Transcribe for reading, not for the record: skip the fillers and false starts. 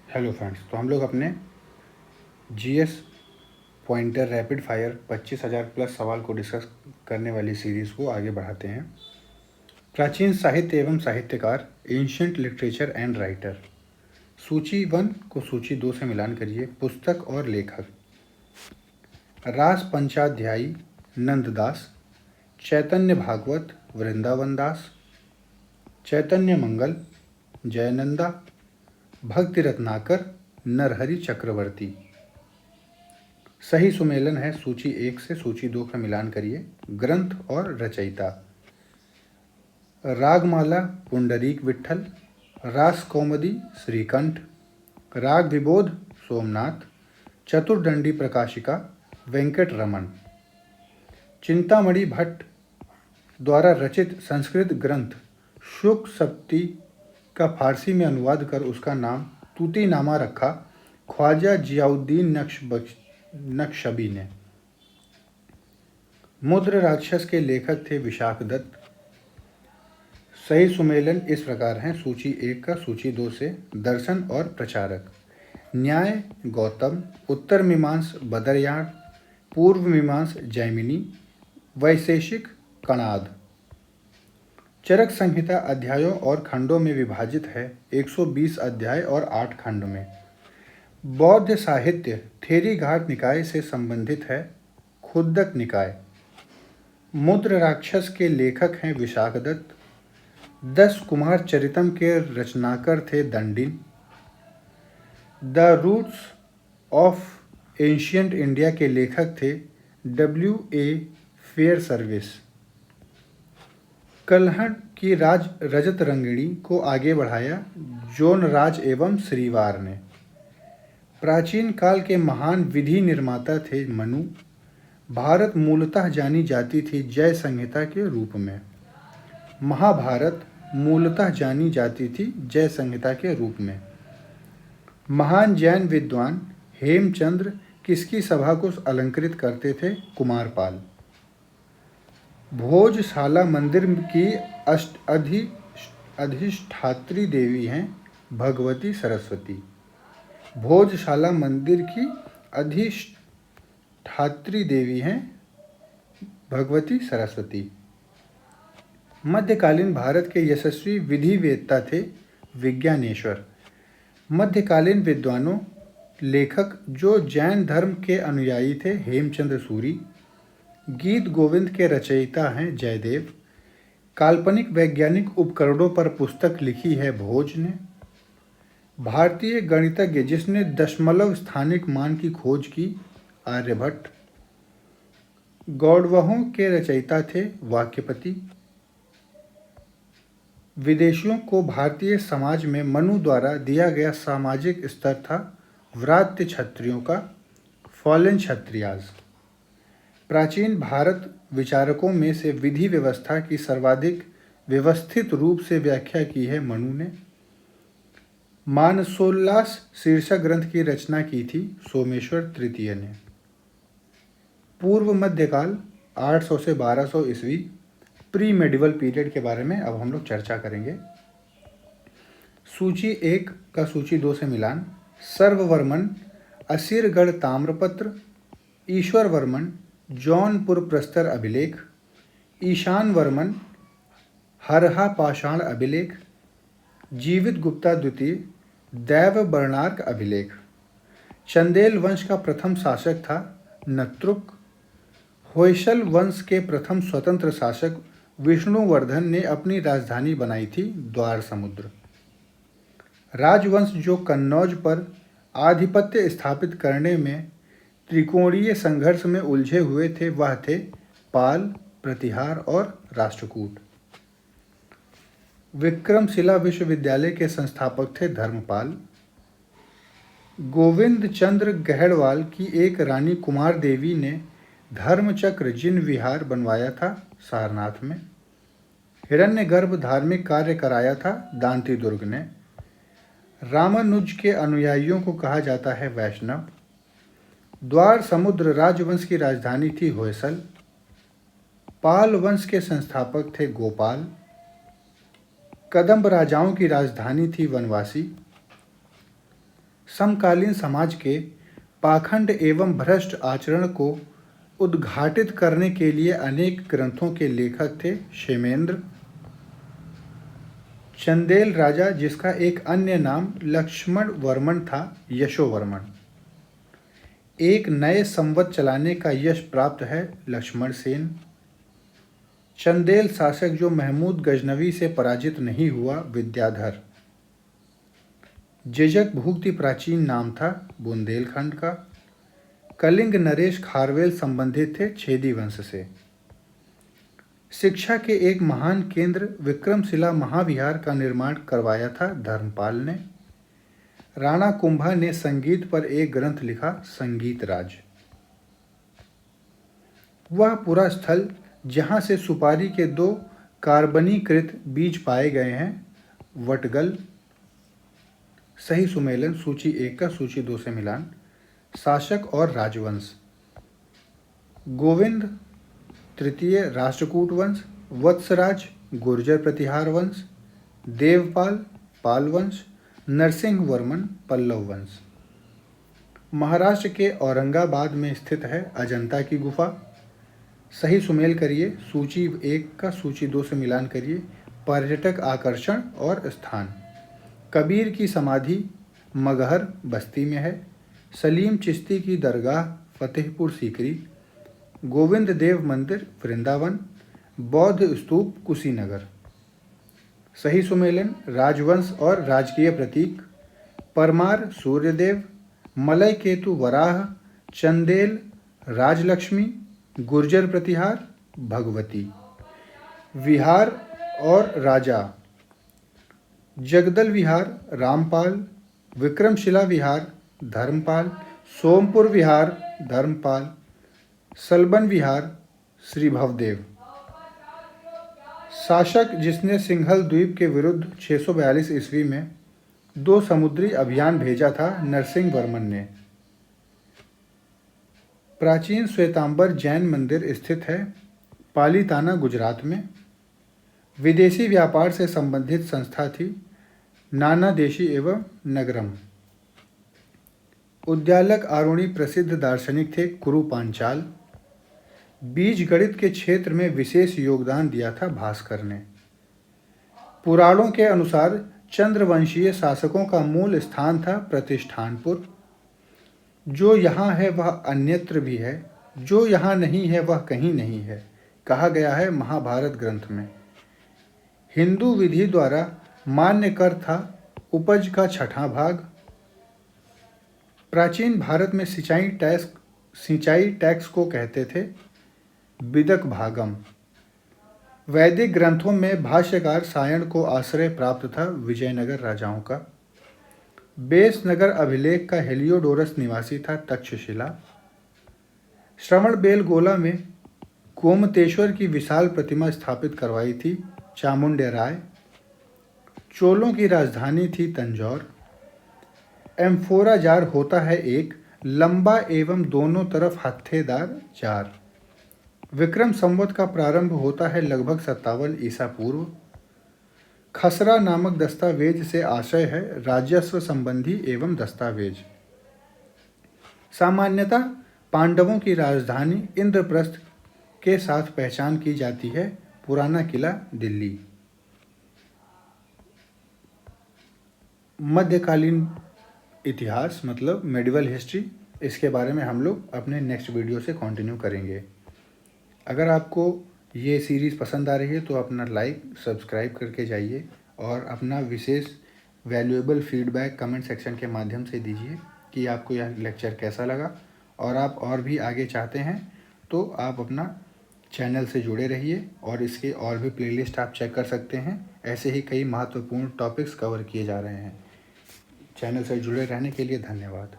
Hello friends, तो हम लोग अपने GS pointer rapid fire 25,000 plus सवाल को डिस्कस करने वाली सीरीज़ को आगे बढ़ाते हैं। प्राचीन साहित्य एवं साहित्यकार, एंशियंट लिटरेचर एंड राइटर। सूची 1 को सूची 2 से मिलान करिए। पुस्तक और लेखक: रास पंचाध्यायी नंददास, चैतन्य भागवत वृंदावन दास, चैतन्य मंगल जयनंदा, भक्ति रत्नाकर नरहरि चक्रवर्ती। सही सुमेलन है सूची 1 से सूची 2 का मिलान करिए। ग्रंथ और रचयिता: रागमाला पुंडरीक विट्ठल, रास कौमुदी श्रीकंठ, राग विबोध सोमनाथ, चतुर्दंडी प्रकाशिका वेंकट रमन। चिंतामणि भट्ट द्वारा रचित संस्कृत ग्रंथ शुक सप्ती का फारसी में अनुवाद कर उसका नाम तूतीनामा रखा ख्वाजा जियाउद्दीन नक्शबी ने। मुद्र राक्षस के लेखक थे विशाख दत्त। सही सुमेलन इस प्रकार हैं सूची 1 का सूची 2 से। दर्शन और प्रचारक: न्याय गौतम, उत्तर मीमांस बदरयान, पूर्व मीमांस जैमिनी, वैशेषिक कणाद। चरक संहिता अध्यायों और खंडों में विभाजित है। 120 अध्याय और 8 खंड में। बौद्ध साहित्य थेरीघाट निकाय से संबंधित है। खुद्दक निकाय। मुद्र राक्षस के लेखक हैं विशाख दत्त। 10 कुमार चरितम के रचनाकर थे Dandin. The roots of ancient India के लेखक थे W.A. Fair service. कल्हड़ की रजत रंगिणी को आगे बढ़ाया जोनराज एवं श्रीवार ने। प्राचीन काल के महान विधि निर्माता थे मनु। भारत मूलतः जानी जाती थी जय संहिता के रूप में। महाभारत मूलतः जानी जाती थी जय संहिता के रूप में। महान जैन विद्वान हेमचंद्र किसकी सभा को अलंकृत करते थे? कुमारपाल। भोजशाला मंदिर की अधिष्ठात्री देवी हैं भगवती सरस्वती। भोजशाला मंदिर की अधिष्ठात्री देवी हैं भगवती सरस्वती। मध्यकालीन भारत के यशस्वी विधिवेत्ता थे विज्ञानेश्वर। मध्यकालीन विद्वानों लेखक जो जैन धर्म के अनुयायी थे हेमचंद्र सूरी। गीत गोविंद के रचयिता हैं जयदेव। काल्पनिक वैज्ञानिक उपकरणों पर पुस्तक लिखी है भोज ने। भारतीय गणितज्ञ जिसने दशमलव स्थानिक मान की खोज की आर्यभट्ट। गौड़वहों के रचयिता थे वाक्यपति। विदेशियों को भारतीय समाज में मनु द्वारा दिया गया सामाजिक स्तर था व्रात्य क्षत्रियों का, फॉलन क्षत्रियाज। प्राचीन भारत विचारकों में से विधि व्यवस्था की सर्वाधिक व्यवस्थित रूप से व्याख्या की है मनु ने। मानसोल्लास शीर्षक ग्रंथ की रचना की थी सोमेश्वर तृतीय ने। पूर्व मध्यकाल 800 से 1200 ईस्वी प्री मेडिवल पीरियड के बारे में अब हम लोग चर्चा करेंगे। सूची 1 का सूची 2 से मिलान: सर्ववर्मन असीरगढ़ ताम्रपत्र, ईश्वर वर्मन जौनपुर प्रस्तर अभिलेख, ईशान वर्मन हरहा पाषाण अभिलेख, जीवित गुप्ता द्वितीय दैव बर्णार्क अभिलेख। चंदेल वंश का प्रथम शासक था नत्रुक। होयसल वंश के प्रथम स्वतंत्र शासक विष्णुवर्धन ने अपनी राजधानी बनाई थी द्वार समुद्र। राजवंश जो कन्नौज पर आधिपत्य स्थापित करने में त्रिकोणीय संघर्ष में उलझे हुए थे वह थे पाल, प्रतिहार और राष्ट्रकूट। विक्रमशिला विश्वविद्यालय के संस्थापक थे धर्मपाल। गोविंद चंद्र गहड़वाल की एक रानी कुमार देवी ने धर्मचक्र जिन विहार बनवाया था सारनाथ में। हिरण्यगर्भ धार्मिक कार्य कराया था दांती दुर्ग ने। रामानुज के अनुयायियों को कहा जाता है वैष्णव। द्वार समुद्र राजवंश की राजधानी थी होयसल। पाल वंश के संस्थापक थे गोपाल। कदंब राजाओं की राजधानी थी वनवासी। समकालीन समाज के पाखंड एवं भ्रष्ट आचरण को उद्घाटित करने के लिए अनेक ग्रंथों के लेखक थे क्षेमेंद्र। चंदेल राजा, जिसका एक अन्य नाम लक्ष्मण वर्मन था, यशोवर्मन। एक नए संवत चलाने का यश प्राप्त है, लक्ष्मण सेन। चंदेल शासक जो महमूद गजनवी से पराजित नहीं हुआ, विद्याधर। जिजक भुक्ति प्राचीन नाम था बुंदेलखंड का। कलिंग नरेश खारवेल संबंधित थे छेदी वंश से। शिक्षा के एक महान केंद्र विक्रमशिला महाविहार का निर्माण करवाया था धर्मपाल ने। राणा कुंभा ने संगीत पर एक ग्रंथ लिखा, संगीत राज। वह पूरा स्थल जहाँ से सुपारी के 2 कार्बनीकृत बीज पाए गए हैं, वटगल। सही सुमेलन सूची 1 का सूची 2 से मिलान। शासक और राजवंश। गोविंद तृतीय राष्ट्रकूट वंश, वत्सराज गुर्जर प्रतिहार वंश, देवपाल पाल वंश, नरसिंह वर्मन पल्लव वंश। महाराष्ट्र के औरंगाबाद में स्थित है अजंता की गुफा। सही सुमेल करिए, सूची 1 का सूची 2 से मिलान करिए। पर्यटक आकर्षण और स्थान। कबीर की समाधि मगहर बस्ती में है। सलीम चिश्ती की दरगाह फतेहपुर सीकरी। गोविंद देव मंदिर वृंदावन। बौद्ध स्तूप कुशीनगर। सही सुमेलन राजवंश और राजकीय प्रतीक। परमार सूर्यदेव, मलय केतु वराह, चंदेल राजलक्ष्मी, गुर्जर प्रतिहार भगवती। विहार और राजा जगदल विहार रामपाल, विक्रमशिला विहार धर्मपाल, सोमपुर विहार धर्मपाल, सलबन विहार श्री भवदेव। शासक जिसने सिंघल द्वीप के विरुद्ध 642 ईस्वी में 2 समुद्री अभियान भेजा था, नरसिंह वर्मन ने। प्राचीन श्वेतांबर जैन मंदिर स्थित है पालीताना, गुजरात में। विदेशी व्यापार से संबंधित संस्था थी नाना देशी एवं नगरम। उद्यालक आरुणि प्रसिद्ध दार्शनिक थे कुरु पांचाल। बीज गणित के क्षेत्र में विशेष योगदान दिया था भास्कर ने। पुराणों के अनुसार चंद्रवंशीय शासकों का मूल स्थान था प्रतिष्ठानपुर। जो यहाँ है वह अन्यत्र भी है, जो यहाँ नहीं है वह कहीं नहीं है, कहा गया है महाभारत ग्रंथ में। हिंदू विधि द्वारा मान्य कर था उपज का 6वां भाग। प्राचीन भारत में सिंचाई टैक्स को कहते थे बिदक भागम। वैदिक ग्रंथों में भाष्यकार सायण को आश्रय प्राप्त था विजयनगर राजाओं का। बेसनगर अभिलेख का हेलियोडोरस निवासी था तक्षशिला। श्रवणबेलगोला में गोमतेश्वर की विशाल प्रतिमा स्थापित करवाई थी चामुंडे राय। चोलों की राजधानी थी तंजौर। एम्फोरा जार होता है एक लंबा एवं दोनों तरफ हत्थेदार जार। विक्रम संवत का प्रारंभ होता है लगभग 57 ईसा पूर्व। खसरा नामक दस्तावेज से आशय है राजस्व संबंधी एवं दस्तावेज। सामान्यतः पांडवों की राजधानी इंद्रप्रस्थ के साथ पहचान की जाती है पुराना किला दिल्ली। मध्यकालीन इतिहास मतलब मेडिवल हिस्ट्री, इसके बारे में हम लोग अपने नेक्स्ट वीडियो से कंटिन्यू करेंगे। अगर आपको ये सीरीज़ पसंद आ रही है तो अपना लाइक सब्सक्राइब करके जाइए और अपना विशेष वैल्यूएबल फीडबैक कमेंट सेक्शन के माध्यम से दीजिए कि आपको यह लेक्चर कैसा लगा। और आप और भी आगे चाहते हैं तो आप अपना चैनल से जुड़े रहिए और इसके और भी प्लेलिस्ट आप चेक कर सकते हैं। ऐसे ही कई महत्वपूर्ण टॉपिक्स कवर किए जा रहे हैं। चैनल से जुड़े रहने के लिए धन्यवाद।